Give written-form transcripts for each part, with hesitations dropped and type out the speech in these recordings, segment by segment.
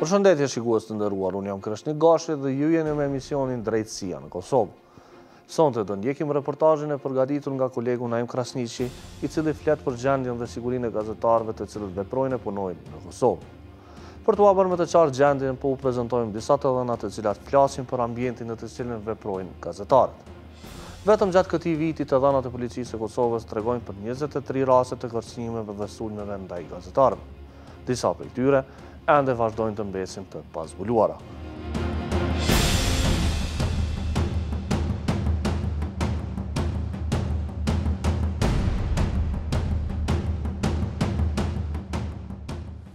Përshëndetje shikues të nderuar, unë jam Krishni Gashi dhe ju jeni me emisionin Drejtesia në Kosovë. Sonte do ndjekim reportazhin e përgatitur nga kolegu Naim Krasniqi, i cili flet për gjendjen dhe sigurinë e gazetarëve të cilët veprojnë e punojnë në Kosovë. Për t'u bërë më të qartë gjendjen, po u prezantojmë disa të dhëna të cilat flasin për ambientin në të cilin veprojnë gazetarët. Vetëm gjatë këtij viti të dhënat e policisë së Kosovës tregojnë për 23 raste të kërcënimeve dhe sulmeve ndaj gazetarëve. Disa prej tyre ende vazhdojnë të mbesin të pazbuluara.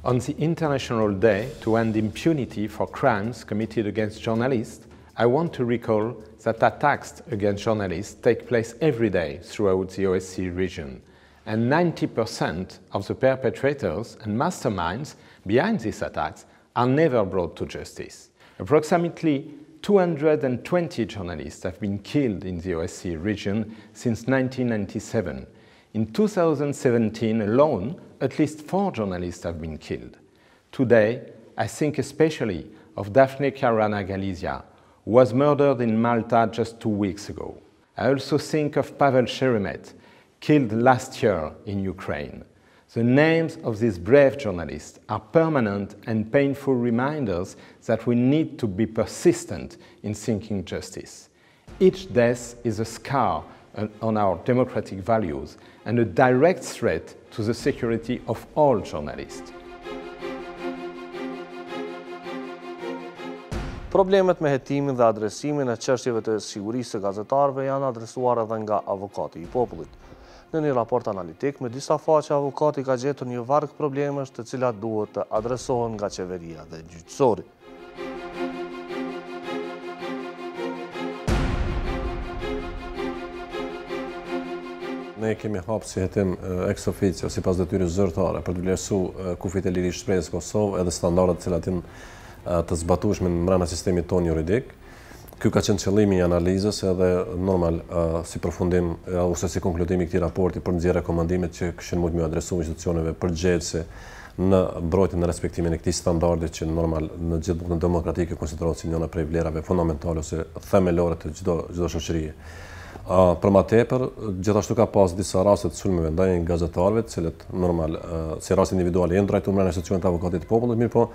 On the International Day to End Impunity for Crimes Committed Against Journalists, I want to recall that attacks against journalists take place every day throughout the OSCE region, and 90% of the perpetrators and masterminds behind these attacks are never brought to justice. Approximately 220 journalists have been killed in the OSCE region since 1997. In 2017 alone, at least 4 journalists have been killed. Today, I think especially of Daphne Caruana Galizia, who was murdered in Malta just 2 weeks ago. I also think of Pavel Sheremet, killed last year in Ukraine. The names of these brave journalists are permanent and painful reminders that we need to be persistent in seeking justice. Each death is a scar on our democratic values and a direct threat to the security of all journalists. Problemet me hetimin dhe adresimin e çështjeve të sigurisë së gazetarëve janë adresuar edhe nga avokati i popullit. Në një raport analitik me disa faqe, avokati ka gjetur një varg problemesh të cilat duhet të adresohen nga qeveria dhe gjyqësori. Ne kemi hapë si hetim ex officio, sipas detyrës zyrtare, për të vlerësuar kufit e lirisë shprehjes Kosovë edhe standardet të cilat janë të zbatueshme brenda sistemit tonë juridik. Ky ka qenë qëllimi i analizës edhe normal si përfundim ose si konkludimi i këtij raporti për nxjerrje rekomandimet që kishin mund të adresuar institucioneve përgjegjëse në mbrojtjen dhe respektimin e këtij standardi që normal në gjithë botën demokratike konsiderohet si njëra prej vlerave fundamentale ose themelore të çdo shoqërie. Për më tepër, gjithashtu ka pas disa raste të sulmeve ndaj gazetarëve, të cilët normal si raste individuale janë drejtuar në institucionet e avokatit të popullit, mirë po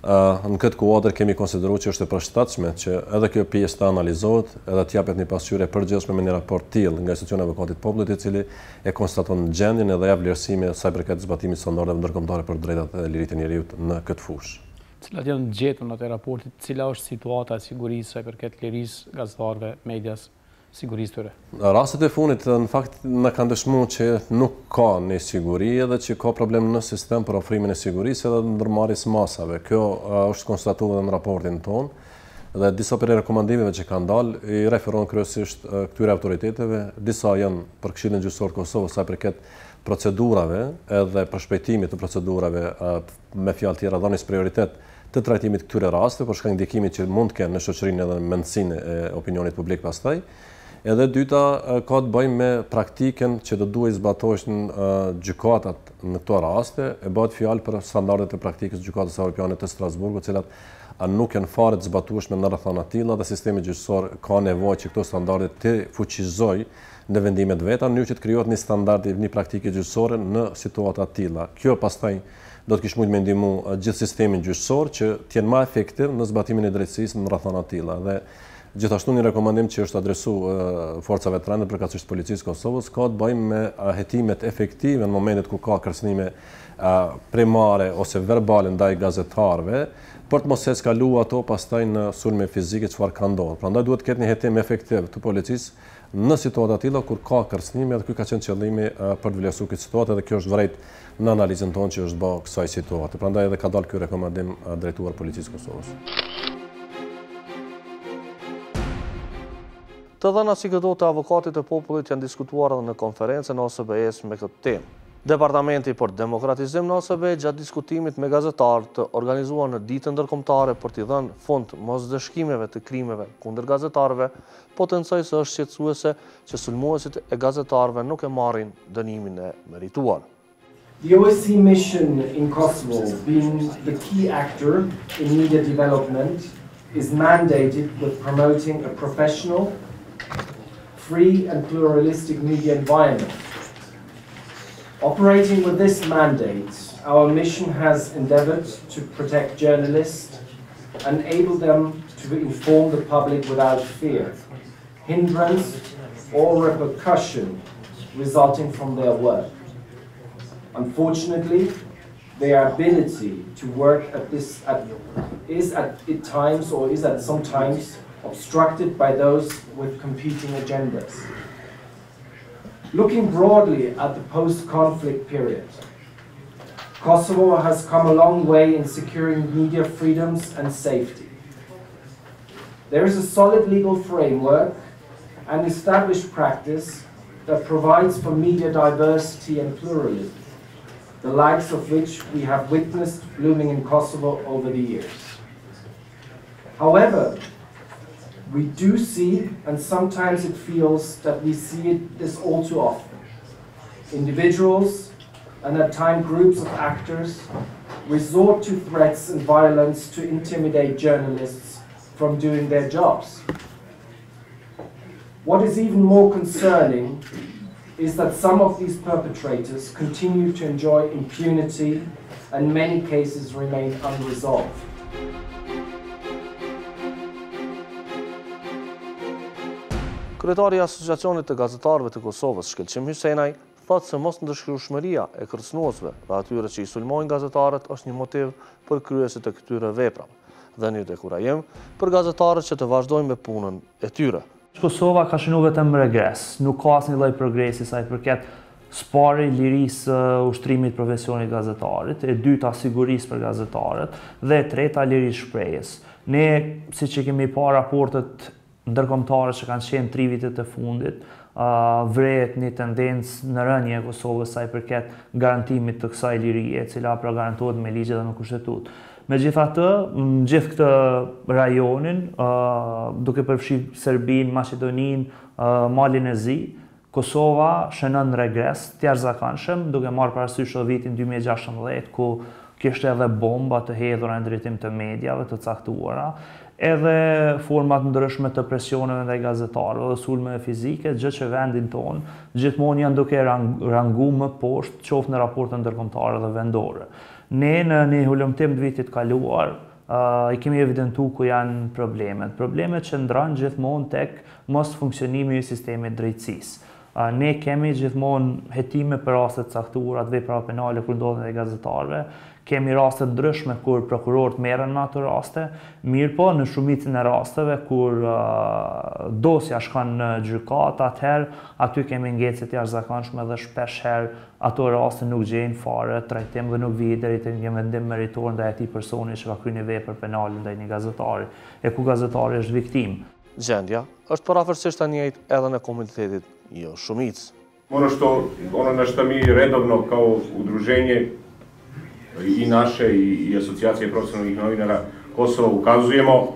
në këtë kuadër kemi konsideruar që është e përshtatshme që edhe kjo pjesë të analizohet, edhe të japet një pasqyrë e përgjithshme me një raport të tillë nga institucioni i avokatit të popullit, i cili e konstaton gjendjen edhe jap vlerësime sa i përket zbatimit të standardeve ndërkombëtare për drejtat e liritë e njeriut në këtë fushë. Cilat janë gjetur në atë raportit, cila është situata e sigurisë sa i përket lirisë gazetarëve, medias, sigurisë tyre? Rastet e fundit në fakt na kanë dëshmuar që nuk ka një siguri edhe që ka problem në sistem për ofrimin e sigurisë edhe ndërmarrjes masave. Kjo është konstatuar në raportin tonë dhe disa prej rekomandimeve që kanë dalë i referohen kryesisht këtyre autoriteteve. Disa janë për Këshillin Gjyqësor të Kosovës sa i përket procedurave edhe për shpejtimit të procedurave me fjalë tjera dhanis prioritet të trajtimit këtyre raste për shkak të ndikimit që mund të kenë në shoqërinë edhe në mendsinë e opinionit publik pastaj. Edhe dyta ka të bëjë me praktikën që do duhet zbatohen gjykatat në këto raste, e bëhet fjalë për standardet e praktikës gjykatës evropiane të Strasburgut, të cilat nuk janë fare të zbatueshme në rrethana të tilla dhe sistemi gjyqësor ka nevojë që këto standarde të fuqizojë në vendimet veta, në mënyrë që të krijohet një standard, një praktike gjyqësore në situata të tilla. Kjo pastaj do të kishte mund të ndihmu gjithë sistemin gjyqësor që të jenë më efektiv në zbatimin e drejtësisë në rrethana të tilla. Dhe gjithashtu një rekomandim që është adresuar forcave të rënda përkatësisht policisë Kosovës ka të bëjë me hetimet efektive në momentet kur ka kërcënime primare ose verbale ndaj gazetarëve, për të mos eskaluar ato pastaj në sulme fizike çfarë ka ndodhur. Prandaj duhet të ketë një hetim efektiv të policisë në situata të tilla kur ka kërcënime, dhe ky ka qenë qëllimi për të vlerësuar këtë situatë dhe kjo është vërejt në analizën tonë që është bërë kësaj situate. Prandaj edhe ka dalë ky rekomandim drejtuar policisë Kosovës. Të dhëna si këto të avokatit të popullit janë diskutuar edhe në konferencën e OSBE-s me këtë temë. Departamenti për demokratizim në OSBE gjatë diskutimit me gazetarë të organizuar në ditën ndërkombëtare për t'i dhënë fund mosdëshkimeve të krimeve kundër gazetarëve, potencoj se është shqetësuese që sulmuesit e gazetarëve nuk e marrin dënimin e merituar. The OSCE mission in Kosovo, being the key actor in media development, is mandated with promoting a professional, free and pluralistic media environment. Operating with this mandate, our mission has endeavored to protect journalists, enable them to inform the public without fear, hindrance, or repercussion resulting from their work. Unfortunately, their ability to work is at sometimes obstructed by those with competing agendas. Looking broadly at the post-conflict period, Kosovo has come a long way in securing media freedoms and safety. There is a solid legal framework and established practice that provides for media diversity and pluralism, the likes of which we have witnessed blooming in Kosovo over the years. However, we do see, and sometimes it feels that we see this all too often, individuals and at times groups of actors resort to threats and violence to intimidate journalists from doing their jobs. What is even more concerning is that some of these perpetrators continue to enjoy impunity and many cases remain unresolved. Kryetari i Asociacionit të Gazetarëve të Kosovës, Shkelqim Hysenaj, thotë se mos ndërshkrueshmëria e kërcënuesve dhe atyre që i sulmojnë gazetarët është një motiv për kryesit e këtyre veprave. Dhe një dekurajim për gazetarët që të vazhdojnë me punën e tyre. Kosova ka shënuar vetëm regres, nuk ka asnjë lloj progresi sa i përket spari lirisë ushtrimit profesionit gazetarit, e dyta sigurisë për gazetarët dhe e treta lirisë shprehjes. Ne, siç e kemi parë raportet ndërkombëtare që kanë qenë 3 vitet e fundit, vrehet një tendencë në rënje e Kosovës sa i përket garantimit të kësaj lirie, e cila pra garantohet me ligje dhe me kushtetutë. Megjithatë, në gjithë këtë rajonin, duke përfshirë Serbinë, Maqedoninë, Malin e Zi, Kosova shënon regres të jashtëzakonshëm, duke marrë parasysh vitin 2016, ku kishte edhe bomba të hedhura në drejtim të mediave të caktuara, edhe format ndryshme të presioneve ndaj gazetarëve dhe sulmeve fizike, gjë që vendin tonë gjithmonë janë duke rangu më poshtë, qoftë në raporte ndërkombëtare dhe vendore. Ne në një hulumtim të vitit kaluar i kemi evidentuar ku janë problemet. Problemet që ndron gjithmonë tek mos funksionimi i sistemit drejtësisë. Ne kemi gjithmonë hetime për raste të caktuara të vepra penale kur ndodhen ndaj gazetarëve. Kemi raste ndryshme kur prokurorët merren në ato raste, mirë po në shumicën e rasteve kur dosja shkon në gjykatë, atëherë aty kemi ngecje të jashtëzakonshme dhe shpesh herë ato raste nuk gjejnë fare trajtim dhe nuk vijnë deri te një vendim meritor ndaj atij personi që ka kryer një vepër penale ndaj një gazetari, e ku gazetari është viktimë. Gjendja është parafërsisht e njëjtë edhe në komunitetit jo shumicë. Ono na što mi redovno kao udruženje i naše i asocijacije profesionalnih novinara Kosova ukazujemo,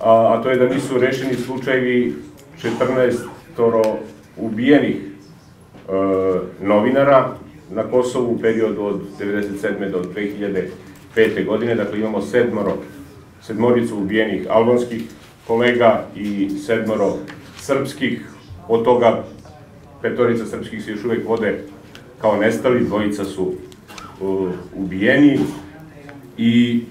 a to je da nisu rešeni slučajevi 14 ubijenih novinara na Kosovu u periodu od 1997. do 2005. godine. Dakle, imamo sedmoricu ubijenih albanskih kolega i 7 srpskih, od toga 5 srpskih se još uvijek vode kao nestali, 2 su ubijeni. I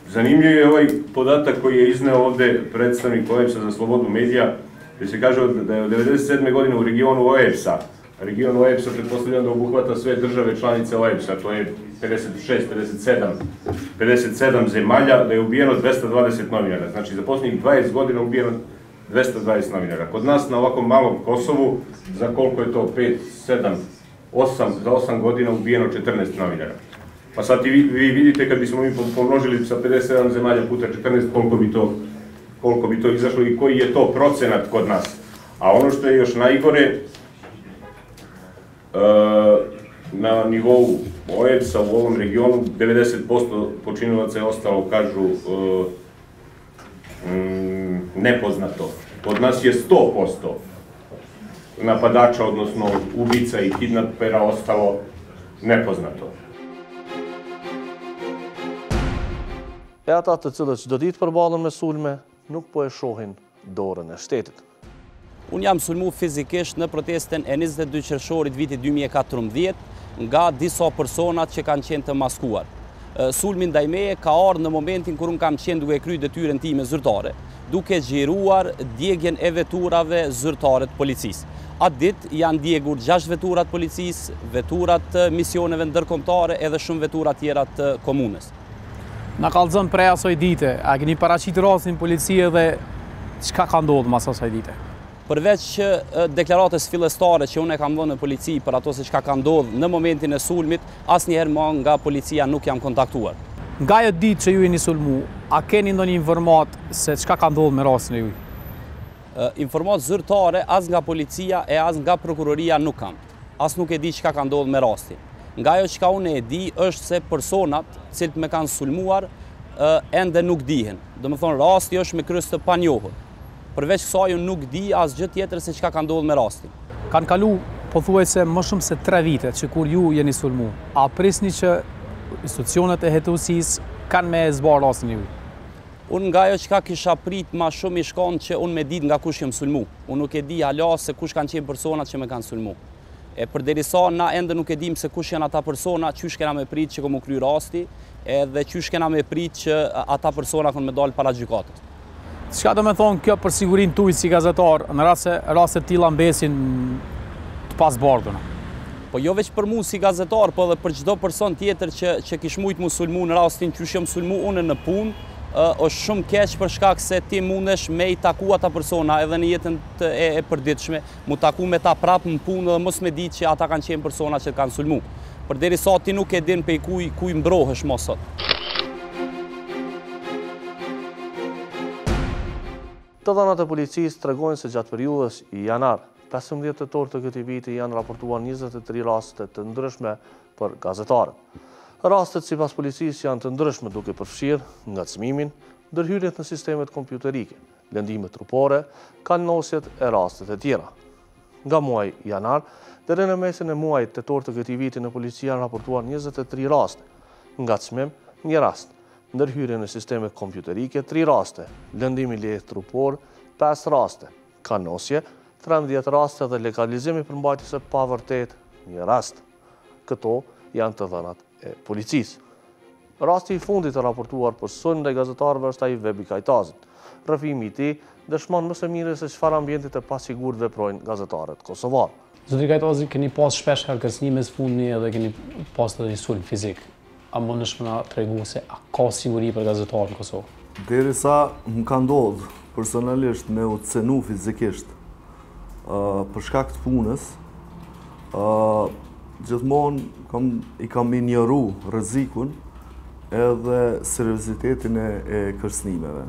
zanimljiv je ovaj podatak koji je izneo ovde predstavnik OEBS-a za slobodu medija, gdje se kaže da je od 1997. godine u regionu OEBS-a, region OEBS-a pretpostavljam da obuhvata sve države članice OEBS-a, to je 57 zemalja, da je ubijeno 220 novinara. Znači, za posljednjih 20 godina ubijeno 220 novinara. Kod nas na ovakvom malom Kosovu, za koliko je to 5, 7, 8, za 8 godina ubijeno 14 novinara. Pa sad vi vidite kad bismo mi pomnožili sa 57 zemalja puta 14 koliko bi to izašlo i koji je to procenat kod nas. A ono što je još najgore, na nivou OEBS-a u ovom regionu 90% počinilaca je ostalo, kažu, nepoznato. Kod nas je 100% napadača, odnosno ubica i kidnapera ostalo nepoznato. E ata të cilët çdo ditë përballen me sulme, nuk po e shohin dorën e shtetit. Unë jam sulmu fizikisht në protestën e 22 qershorit vitit 2014 nga disa personat që kanë qenë të maskuar. Sulmi ndaj meje ka ardhur në momentin kur unë kam qenë duke kryer detyrën time zyrtare, duke xhiruar djegjen e veturave zyrtare të policisë. Atë ditë janë djegur 6 veturat policisë, veturat të misioneve ndërkombëtare edhe shumë vetura tjera të komunës. Na kallëzon prej asoj dite, a keni paraqitur rastin policie dhe çka ka ndodhur mas asaj dite? Përveç deklaratës fillestare që unë e kam dhënë në polici për ato se çka ka ndodhur në momentin e sulmit, asnjëherë më nga policia nuk jam kontaktuar. Nga ajo ditë që ju jeni sulmu, a keni ndonjë informat se çka ka ndodhur me rastin e juaj? Informat zyrtare as nga policia e as nga prokuroria nuk kam. As nuk e di çka ka ndodhur me rastin. Nga ajo çka unë e di është se personat cilët me kanë sulmuar ende nuk dihen. Domethënë rasti është me kryes të panjohur. Përveç kësaj unë nuk di asgjë tjetër se çka ka ndodhur me rastin. Kanë kalu pothuajse më shumë se 3 vite që kur ju jeni sulmu. A prisni që institucionet e hetuesisë kanë me zbar rastin e juaj? Unë nga ajo çka kisha prit më shumë i shkon që unë me ditë nga kush jam sulmu. Unë nuk e di hala se kush kanë qenë personat që me kanë sulmu. E përderisa na ende nuk e dim se kush janë ata persona, qysh kena me prit që komu kry rasti, edhe qysh kena me prit që ata persona kanë me dalë para gjykatës. Çka do me thonë kjo për sigurinë tuaj si gazetar, në rast se raste të tilla mbesin të pasbardhuna? Po jo veç për mua si gazetar, po edhe për çdo person tjetër që kish mujt mu sulmu në rastin qysh jam sulmu unë në punë, është shumë keq për shkak se ti mundesh me i taku ata persona edhe në jetën e përditshme, mu taku me ta prapë në punë dhe mos me ditë që ata kanë qenë persona që kanë sulmu. Përderisa ti nuk e din pe kuj mbrohesh më sot. Të dhënat e policisë tregojnë se gjatë periudhës janar 15 tetor të këtij viti janë raportuar 23 raste të ndryshme për gazetarët. Rastet sipas policisë janë të ndryshme duke përfshirë ngacmimin, ndërhyrjet në sistemet kompjuterike, lëndimet trupore, kalnosjet e rastet e tjera. Nga muaji janar deri në mesin e muajit tetor të këtij viti në polici janë raportuar 23 raste, ngacmim 1 rast, ndërhyrje në sisteme kompjuterike 3 raste, lëndimi lehtë trupor 5 raste, kalnosje 13 raste dhe legalizimi për mbajtjes së pavërtet 1 rast. Këto janë të dhënat e policisë. Rasti i fundit të raportuar për sulm ndaj gazetarëve është ai Vebi Kajtazit. Rrëfimi i tij dëshmon më së miri se çfarë ambientit të pasigurt veprojnë gazetarët kosovar. Zotri Kajtazi, keni pas shpesh kërkësnime së fundmi edhe keni pas edhe një sulm fizik. A mundesh më na tregu se a ka siguri për gazetarët në Kosovë? Derisa më ka ndodhur personalisht me u cenu fizikisht për shkak të punës, gjithmonë i kam injoru rrezikun edhe seriozitetin e kërcënimeve.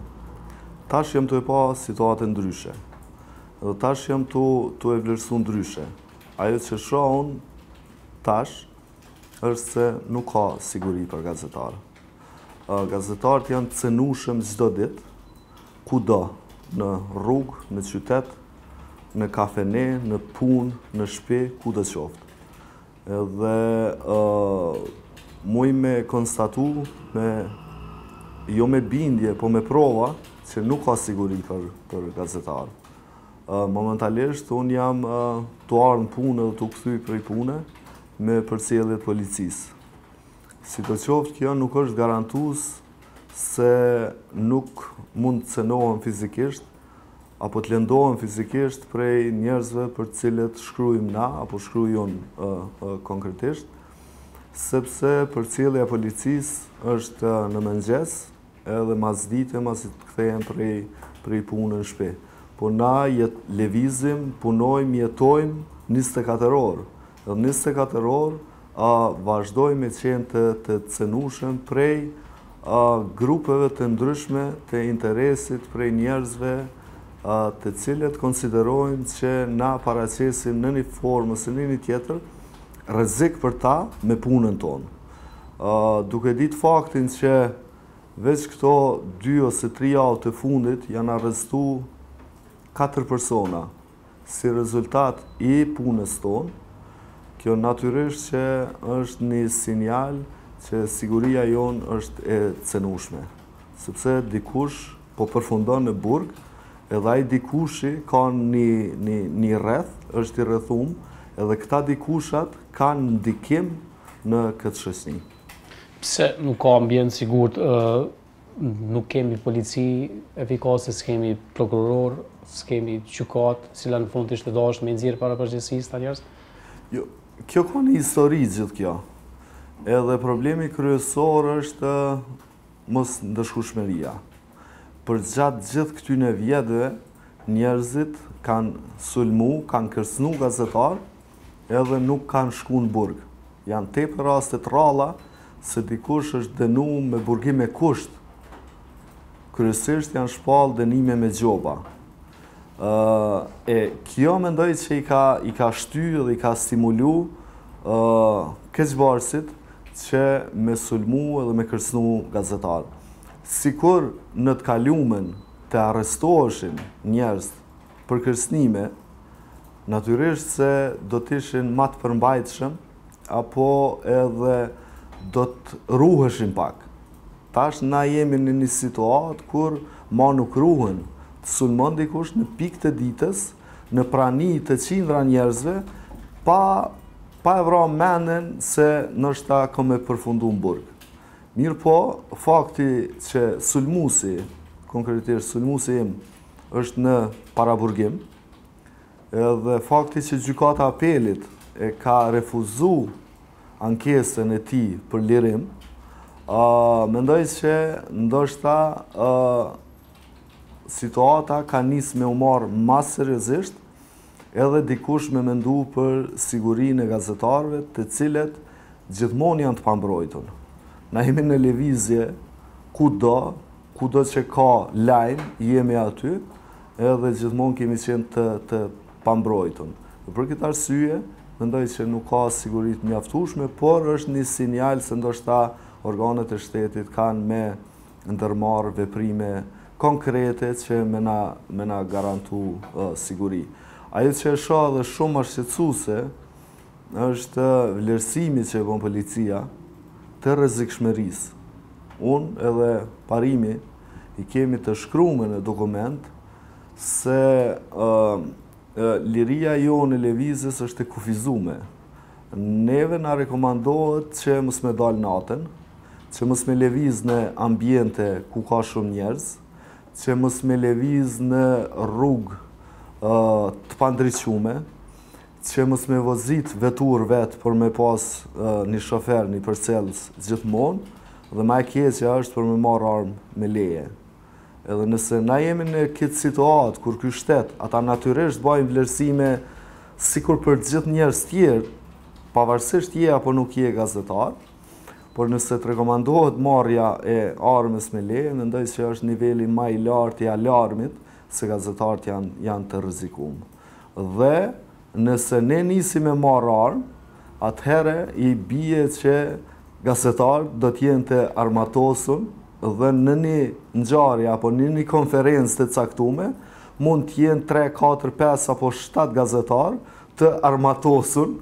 Tash jam të e pa situate ndryshe. Dhe tash jam të e vlerësu ndryshe. Ajo që shohun tash është se nuk ka siguri për gazetarë. Gazetarët janë të cenushëm çdo ditë, kudo, në rrugë, në qytet, në kafene, në punë, në shtëpi, kudo qoftë. Edhe muj me konstatu, jo me bindje, po me prova, që nuk ka siguri për gazetarë. Momentalisht, unë jam të ardhur në punë dhe të kthy prej pune me përcjelljet policisë. Si të qoftë, kjo nuk është garantues se nuk mund të cenohen fizikisht, apo të lëndohen fizikisht prej njerëzve për cilët shkruajmë na, apo shkruajnë konkretisht, sepse përcjellja e policisë është në mëngjes, edhe mas dite, mas i të kthehen prej punë në shtëpi. Po na lëvizim, punojmë, jetojmë 24 orë. Dhe 24 orë vazhdojmë me qenë të cenushëm prej grupeve të ndryshme të interesit, prej njerëzve të cilët konsiderojmë që na paraqesim në një formë ose në një tjetër rrezik për ta me punën tonë. Duke ditë faktin që veç këto 2 ose 3 javë të fundit janë arrestuar 4 persona si rezultat i punës tonë, Kjo natyrisht që është një sinjal që siguria jonë është e cenushme. Sepse dikush po përfundon në burg, edhe ai dikushi ka një rreth, është i rrethum, edhe këta dikushat kanë ndikim në këtë shoqëri. Pse nuk ka ambient sigurt, nuk kemi polici efikase, s'kemi prokuror, s'kemi gjykat, cila në fund ishte dashur me nxjerr para përgjegjësisë ta njerëz? Jo, kjo ka një histori gjithë kjo. Edhe problemi kryesor është mos ndëshkueshmëria. Për gjatë gjithë këtyne vjetëve, njerëzit kanë sulmu, kanë kërcënu gazetar, edhe nuk kanë shku në burg. Janë tepër raste të rralla se dikush është dënuar me burgim me kusht. Kryesisht janë shpall dënime me gjoba. Kjo mendoj që i ka shtyr dhe i ka stimulu keqbarësit që me sulmu edhe me kërcënu gazetar. Sikur në të kalumen të arrestoheshin njerëz për kërcënime, natyrisht se do t'ishin ma të përmbajtshëm, apo edhe do të ruheshin pak. Tash na jemi në një situatë kur ma nuk ruhen, të sulmon dikush në pikë të ditës, në prani të qindra njerëzve, pa e vra menden se nështë ka me përfundu në burg. Mirë po, fakti që sulmusi, konkretisht sulmusi im, është në paraburgim, edhe fakti që gjykata apelit e ka refuzu ankesën e tij për lirim, mendoj që ndoshta situata ka nisë me u marrë më seriozisht, edhe dikush me mendu për sigurinë e gazetarëve, të cilët gjithmonë janë të pambrojtur. Na jemi në lëvizje kudo që ka lajm, jemi aty, edhe gjithmonë kemi qenë të pambrojtur. Për këtë arsye, mendoj që nuk ka siguri të mjaftueshme, por është një sinjal se ndoshta organet e shtetit kanë me ndërmarrë veprime konkrete që me na garantu siguri. Ajo që e shoh edhe shumë shqetësuese është vlerësimi që e bën policia të rrezikshmërisë. Unë edhe parimi i kemi të shkruar në dokument se liria jonë e lëvizjes është e kufizuar. Neve na rekomandohet që mos me dal natën, që mos me lëviz në ambiente ku ka shumë njerëz, që mos me lëviz në rrugë të pandriqume, që mos me vozit vetur vetë për me pas një shofer, një përcjellës gjithmonë, dhe ma e keqja është për me marrë armë me leje. Edhe nëse na jemi në këtë situatë, kur ky shtet, ata natyrisht bajnë vlerësime sikur për gjithë njerëz tjerë, pavarësisht je apo nuk je gazetar, por nëse të rekomandohet marrja e armës me leje, mendoj që është niveli më i lartë i alarmit se gazetarët janë të rrezikuar. Dhe nëse ne nisim me marrë armë, atëherë i bie që gazetarët do t'jenë të armatosur dhe në një ngjarje apo në një konferencë të caktuar mund t'jenë 3, 4, 5 apo 7 gazetarë të armatosur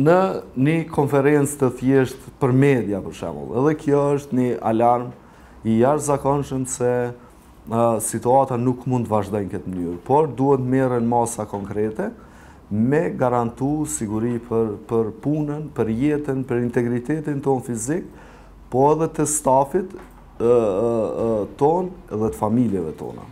në një konferencë të thjesht për media, për shembull. Edhe kjo është një alarm i jashtëzakonshëm se situata nuk mund të vazhdojnë këtë mënyrë, por duhet merren masa konkrete me garantu siguri për punën, për jetën, për integritetin ton fizik, po edhe të stafit ton dhe të familjeve tona.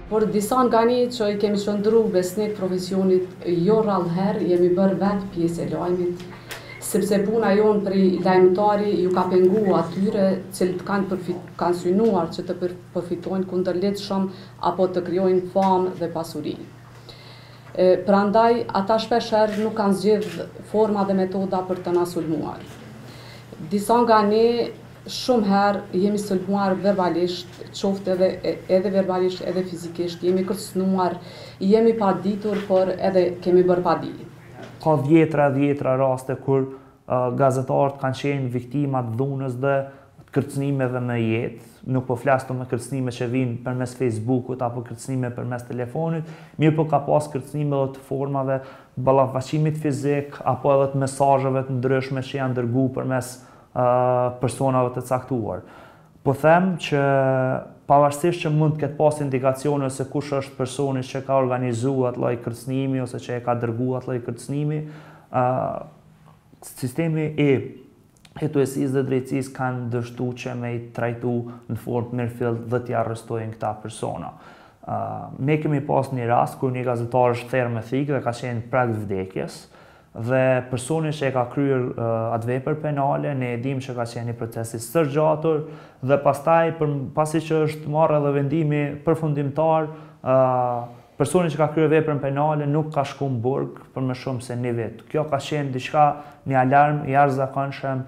Por disa nga ne që i kemi shëndru besnik profesionit jo rrallëherë, jemi bërë vetë pjesë e lajmit, sepse puna jonë për lajmëtari ju ka pengu atyre cilët kanë synuar që të përfitojnë kundërlidhshëm apo të krijojnë famë dhe pasuri. Prandaj, ata shpeshherë nuk kanë zgjedhë forma dhe metoda për të na sulmuar. Disa nga ne shumë herë jemi sulmuar verbalisht, qoftë edhe verbalisht edhe fizikisht, jemi kërcënuar, jemi paditur, por edhe kemi bërë padi. Ka dhjetra raste kur gazetarët kanë qenë viktimat dhunës dhe kërcënimeve me jetë, nuk po flas me kërcënime që vinë përmes Facebookut apo kërcënime përmes telefonit, mirë po ka pas kërcënime edhe të formave ballafaqimit fizik apo edhe të mesazheve të ndryshme që janë dërguar përmes personave të caktuar. Po them që pavarësisht që mund të ketë pas indikacione se kush është personi që ka organizuar atë lloj kërcënimi ose që e ka dërguar atë lloj kërcënimi, sistemi i hetuesisë dhe drejtësisë kanë dështu që me i trajtu në formë mirëfill dhe t'i arrestojnë këta persona. Ne kemi pas një rast kur një gazetar është therrë me thikë dhe ka qenë prag vdekjes, dhe personi që e ka kryer atë vepër penale, ne e dim që ka qenë një proces i sërgjatur dhe pastaj pasi që është marrë edhe vendimi përfundimtar, personi që ka kryer veprën penale nuk ka shku në burg për më shumë se një vit. Kjo ka qenë diçka, një alarm i jashtëzakonshëm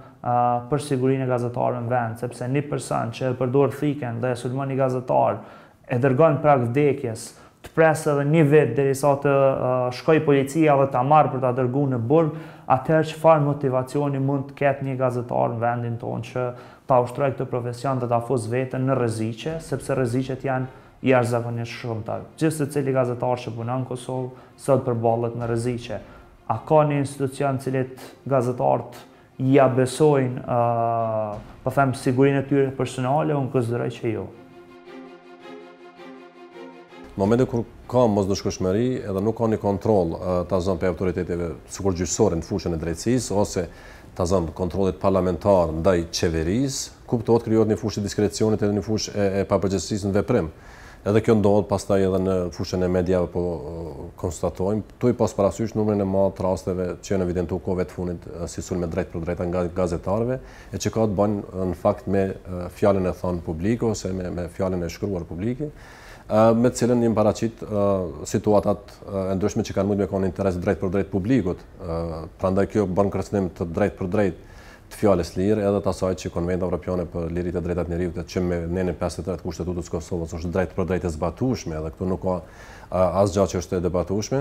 për sigurinë e gazetarëve në vend, sepse një person që e përdor thikën dhe e sulmon një gazetar, e dërgon prag vdekjes, të presë edhe një vit derisa të shkojë policia dhe ta marrë për ta dërguar në burg, atëherë çfarë motivacioni mund të ketë një gazetar në vendin tonë që ta ushtrojë këtë profesion dhe ta fus veten në rreziqe, sepse rreziqet janë jashtëzakonisht shumëta. Gjithë secili gazetar që punon në Kosovë sot përballet me rreziqe. A ka një institucion në cilit gazetarët ja besojnë, po them, sigurinë e tyre personale? Unë konsideroj që jo. Në momentin kur ka mosdëshkueshmëri edhe nuk ka një kontroll ta zënë për autoriteteve sikur gjyqësore në fushën e drejtësisë ose ta zënë kontrollit parlamentar ndaj qeverisë, kuptohet krijohet një fushë diskrecionit edhe një fushë e papërgjegjësisë në veprim. Edhe kjo ndodh pastaj edhe në fushën e mediave, po konstatojmë, tu i pas parasysh numrin e madh të rasteve që janë evidentuar kohëve të fundit si sulme drejt për drejta nga gazetarëve, e që ka të bëjnë në fakt me fjalën e thënë publike ose me fjalën e shkruar publike, me të cilën një paraqit situatat e ndryshme që kanë mujtë me kanë interes drejt për drejt publikut. Prandaj kjo bën kërcënim të drejt për drejt të fjalës lirë edhe të asaj që Konventi Evropiane për Liritë e Drejtat Njerëzit që me nenin 53 të Kushtetutës së Kosovës është drejt për drejt e zbatueshme, edhe këtu nuk ka asgjë që është e debatueshme,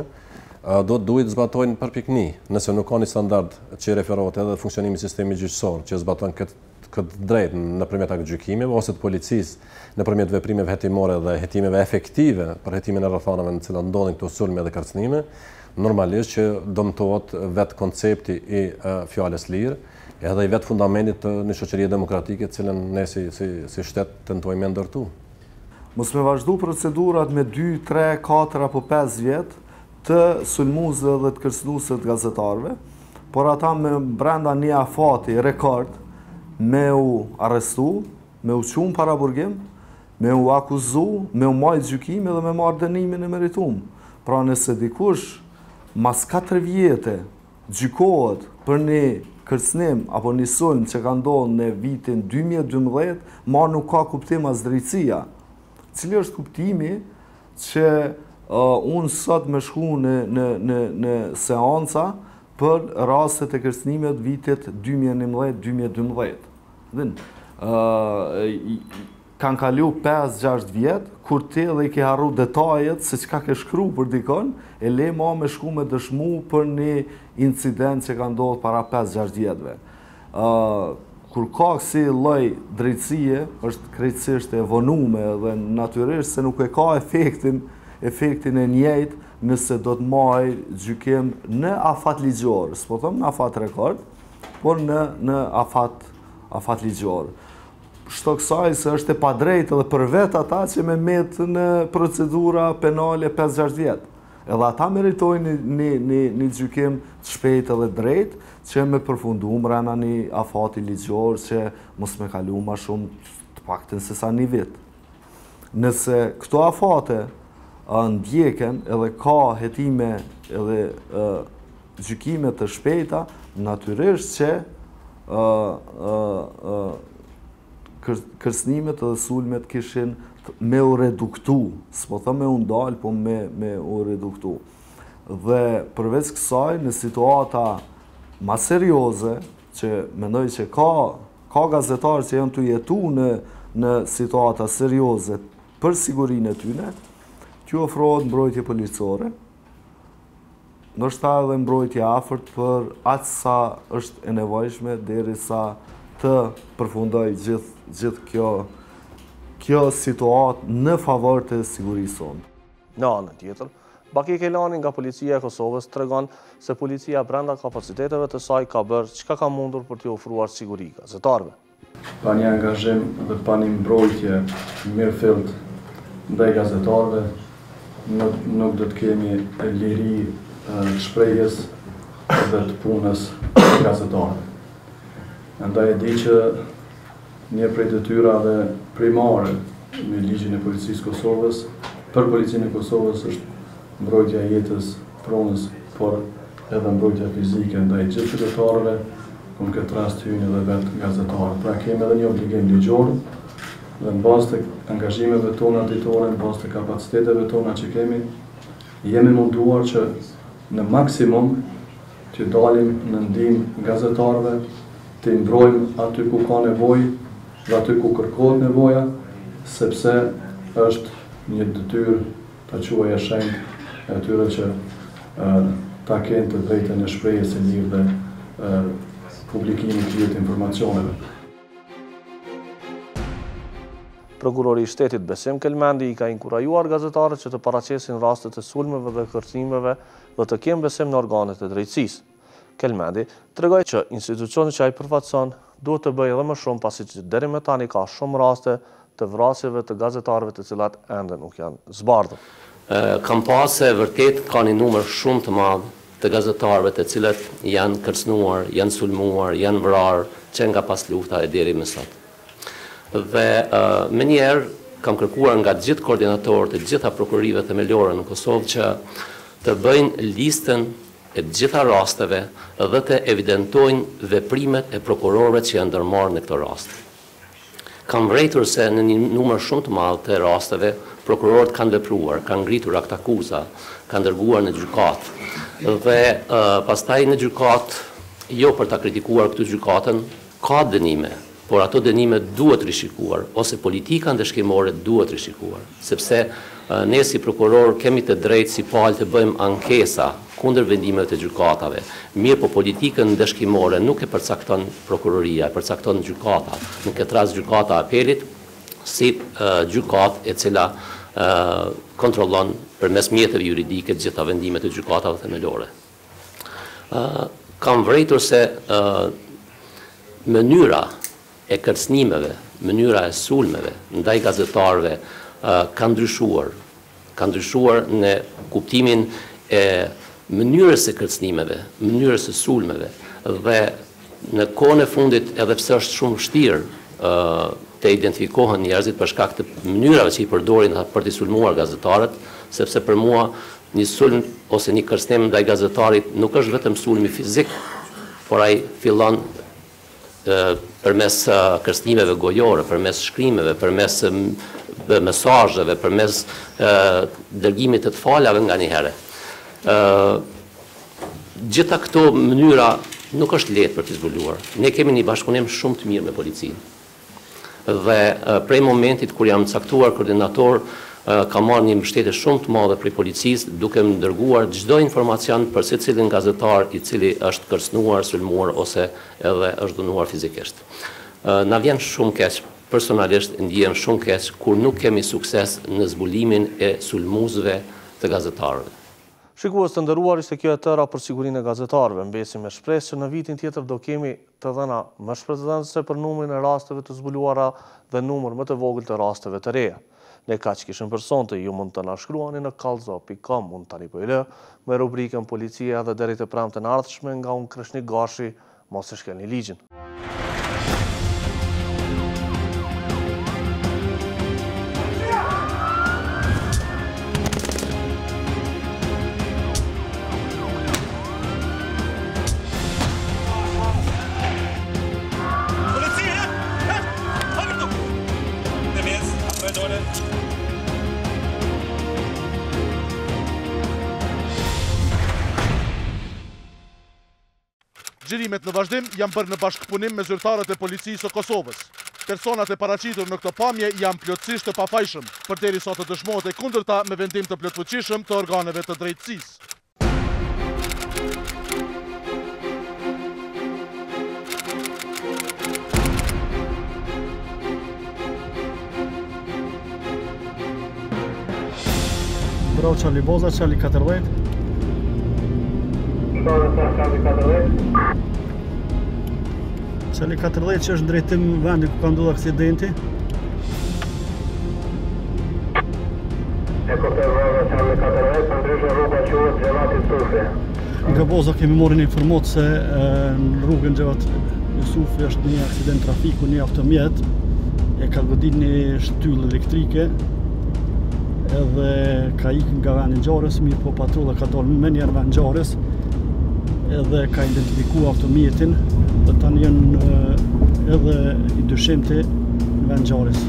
duhet zbatojnë përpikni, nëse nuk ka një standard që referohet edhe funksionimi i sistemit gjyqësor që zbaton këtë drejt nëpërmjet gjykimeve ose të policisë nëpërmjet veprimeve hetimore dhe hetimeve efektive për hetimin e rrethanave në cilat ndodhin këto sulme dhe kërcënime, normalisht që dëmtohet vetë koncepti i fjalës lirë, edhe i vetë fundamentit të një shoqërie demokratike, cilën ne si shtet tentojmë me ndërtu. Mos me vazhdu procedurat me 2, 3, 4 apo 5 vjet të sulmuesve dhe të kërcënuesve të gazetarëve, por ata me brenda një afati rekord me u arrestu, me u qumë para burgim, me u akuzu, me u majtë gjykime dhe me marrë dënimin e meritum. Pra nëse dikush mas 4 vjete gjykohet për një kërcënim apo një sulm që ka ndodhur në vitin 2012, ma nuk ka kuptim as drejtësia. Cili është kuptimi që unë sot me shku në seanca për rastet e kërcënimit vitit 2011-2012. Kanë kalu 5-6 vjetë, kur ti dhe i ke harru detajet se çka ke shkru për dikon, e le ma me shku me dëshmu për një incident që ka ndodhur para 5-6 vjetëve. Kur ka kësi lloj drejtësie, është krejtësisht e vonume dhe natyrisht se nuk e ka efektin e njëjtë nëse do të marrë gjykim në afat ligjor, s'po them në afat rekord, por në afat ligjor. Shto kësaj se është e padrejtë edhe për vetë ata që me metë në procedura penale 5-6 vjetë. Edhe ata meritojnë një gjykim të shpejt edhe drejt, që me përfundu mrena një afati ligjor që mos me kalu ma shumë të paktën se sa një vit. Nëse këto afate ndjeken edhe ka hetime edhe gjykime të shpejta, natyrisht që kërcënimet edhe sulmet kishin me u reduktu, s'po thëmë me u ndalë, po me u reduktu. Dhe përveç kësaj, në situata ma serioze, që mendoj që ka gazetarë që janë të jetu në situata serioze për sigurinë e tyne, që ofrohet mbrojtje policore, ndoshta edhe mbrojtje afërt për aq sa është e nevojshme derisa të përfundoj gjithë kjo situatë në favor të sigurisë sonë. Në anën tjetër, Baki Kelani nga policia e Kosovës tregon se policia brenda kapaciteteve të saj ka bërë çka ka mundur për t'i ofruar siguri gazetarëve. Pa një angazhim dhe pa një mbrojtje mirëfillt ndaj gazetarëve, nuk do të kemi liri të shprehjes dhe të punës të gazetarëve. Andaj e di që një prej detyrave primare në ligjin e policisë Kosovës, për policinë e Kosovës është mbrojtja e jetës pronës, por edhe mbrojtja fizike ndaj gjithë qytetarëve, ku në këtë rast hyjnë edhe vetë gazetarët. Pra kemi edhe një obligim ligjor dhe në bazë të angazhimeve tona ditore, në bazë të kapaciteteve tona që kemi, jemi munduar që në maksimum të dalim në ndihmë gazetarëve, të mbrojmë aty ku ka nevojë dhe aty ku kërkohet nevoja, sepse është një detyrë ta quaj e shenjtë e atyre që ta kenë të drejtën e shprehjes së lirë dhe publikimit të gjithë informacioneve. Prokurori i shtetit Besim Kelmendi i ka inkurajuar gazetarët që të paraqesin rastet e sulmeve dhe kërcënimeve dhe të kenë besim në organet e drejtësisë. Kelmendi tregoi që institucioni që ai përfaqëson duhet të bëjë edhe më shumë pasi që deri më tani ka shumë raste të vrasjeve të gazetarëve të cilat ende nuk janë zbardhur. Kam pasë vërtet ka një numër shumë të madh të gazetarëve të cilët janë kërcënuar, janë sulmuar, janë vrarë që nga pas lufta e deri më sot. Dhe me njerë kam kërkuar nga gjithë koordinatorët e gjitha prokurorive themelore në Kosovë që të bëjnë listën e gjitha rasteve dhe të evidentojnë veprimet e prokurorëve që janë ndërmarrë në këto raste. Kam vërejtur se në një numër shumë të madh të rasteve prokurorët kanë vepruar, kanë ngritur akt akuza, kanë dërguar në gjykatë dhe pastaj në gjykatë, jo për ta kritikuar këtë gjykatën, ka dënime, por ato dënime duhet rishikuar, ose politika ndeshkimore duhet rishikuar, sepse ne si prokuror kemi të drejtë si palë të bëjmë ankesa kundër vendimeve të gjykatave. Mirë, po politikën ndeshkimore nuk e përcakton prokuroria, e përcakton gjykata. Në këtë rast gjykata e apelit si gjykatë e cila kontrollon përmes mjeteve juridike të gjitha vendimet e gjykatave themelore. Kam vërejtur se mënyra e kërcënimeve, mënyra e sulmeve ndaj gazetarëve ka ndryshuar në kuptimin e mënyrës e kërcënimeve, mënyrës e sulmeve dhe në kohën e fundit edhe pse është shumë vështirë të identifikohen njerëzit për shkak të mënyrave që i përdorin për të sulmuar gazetarët, sepse për mua një sulm ose një kërcënim ndaj gazetarit nuk është vetëm sulmi fizik, por ai fillon përmes kërcënimeve gojore, përmes shkrimeve, përmes mesazheve, përmes dërgimit të falave nga një herë. Gjitha këto mënyra nuk është lehtë për të zbuluar. Ne kemi një bashkëpunim shumë të mirë me policinë. Dhe prej momentit kur jam caktuar koordinator, ka marrë një mbështetje shumë të madhe prej policisë, duke më dërguar çdo informacion për secilin gazetar i cili është kërcënuar, sulmuar ose edhe është dënuar fizikisht. Na vjen shumë keq, personalisht ndihem shumë keq kur nuk kemi sukses në zbulimin e sulmuesve të gazetarëve. Shikues të nderuar, ishte kjo e tëra për sigurinë e gazetarëve. Mbesim me shpresë që në vitin tjetër do kemi të dhëna më shpërndëse për numrin e rasteve të zbuluara dhe numër më të vogël të rasteve të reja. Ne kaq kishim për sonte, ju mund të na shkruani në kallzo.com, mund tani po i lë me rubrikën policia dhe deri të premten ardhshme nga unë Kreshnik Gashi, mos e shkelni ligjin. Xhirimet në vazhdim janë bërë në bashkëpunim me zyrtarët e policisë së Kosovës. Personat e paraqitur në këtë pamje janë plotësisht të pafajshëm, përderisa të dëshmohet e kundërta me vendim të plotfuqishëm të organeve të drejtësisë. Bravo Charlie Boza, Charlie 14. Charlie 14. Charlie 14 që është në drejtim vendi ku ka ndodhur aksidenti. E kuptoj Charlie 14, ndryshe rruga quhet Xhelati Yusufi. Nga Boza kemi marrë informatë se në rrugën Xhevat Yusufi është një aksident trafiku, një automjet e ka godit një shtyllë elektrike edhe ka ikë nga vendi ngjarjes, mirë po patrulla ka dalë me njerë vendi ngjarjes edhe ka identifikuar automjetin dhe tani janë edhe i dyshimti në vendi ngjarjes.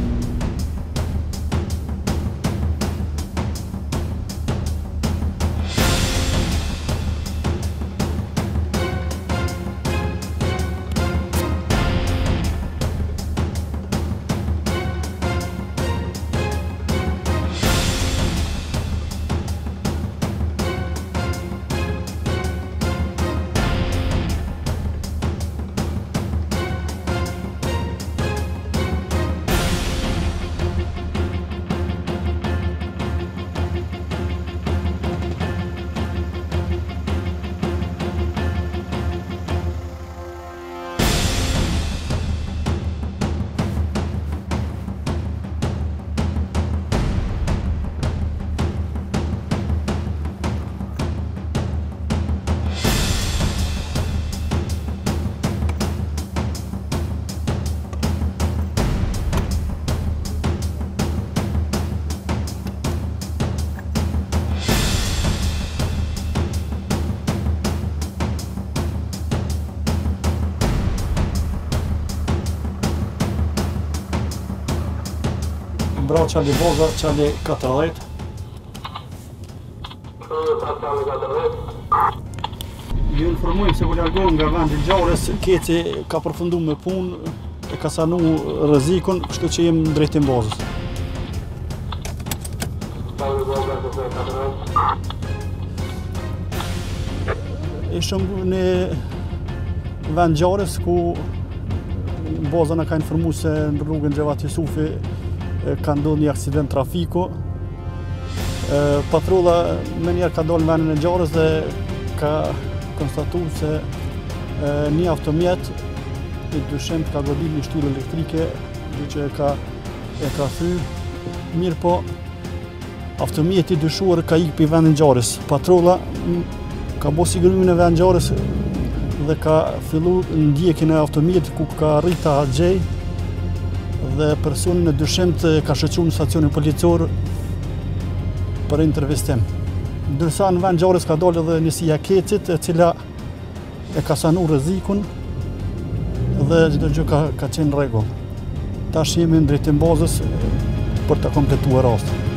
Bravo Charlie Boza, Charlie 14. Ju informojmë se po largohem nga vendi ngjarjes, keci ka përfunduar me punë, e ka sanuar rrezikun, kështu që jem në drejtim Bozës. Ishëm në vend ngjarjes ku Boza na ka informuar se në rrugën Xhevat Yusufi ka ndodhur një aksident trafiku. Patrulla më njerë ka dalë në vendin e ngjarjes dhe ka konstatuar se një automjet i dyshimt ka godit një shtyllë elektrike që e ka thyr. Mirë po, automjeti i dyshuar ka ikë për vendin e ngjarjes. Patrulla ka bërë sigurimin e vendit ngjarjes dhe ka filluar ndjekjen e automjetit ku ka arritur ta gjej dhe personin e dyshimt ka shoqëruar në stacionin policor për intervistim. Ndërsa në vend ngjarjes ka dalë edhe njësia e kecit, e cila e ka sanuar rrezikun dhe çdo gjë ka qenë në rregull. Tash jemi në drejtim Bozës për ta kompletuar rastin.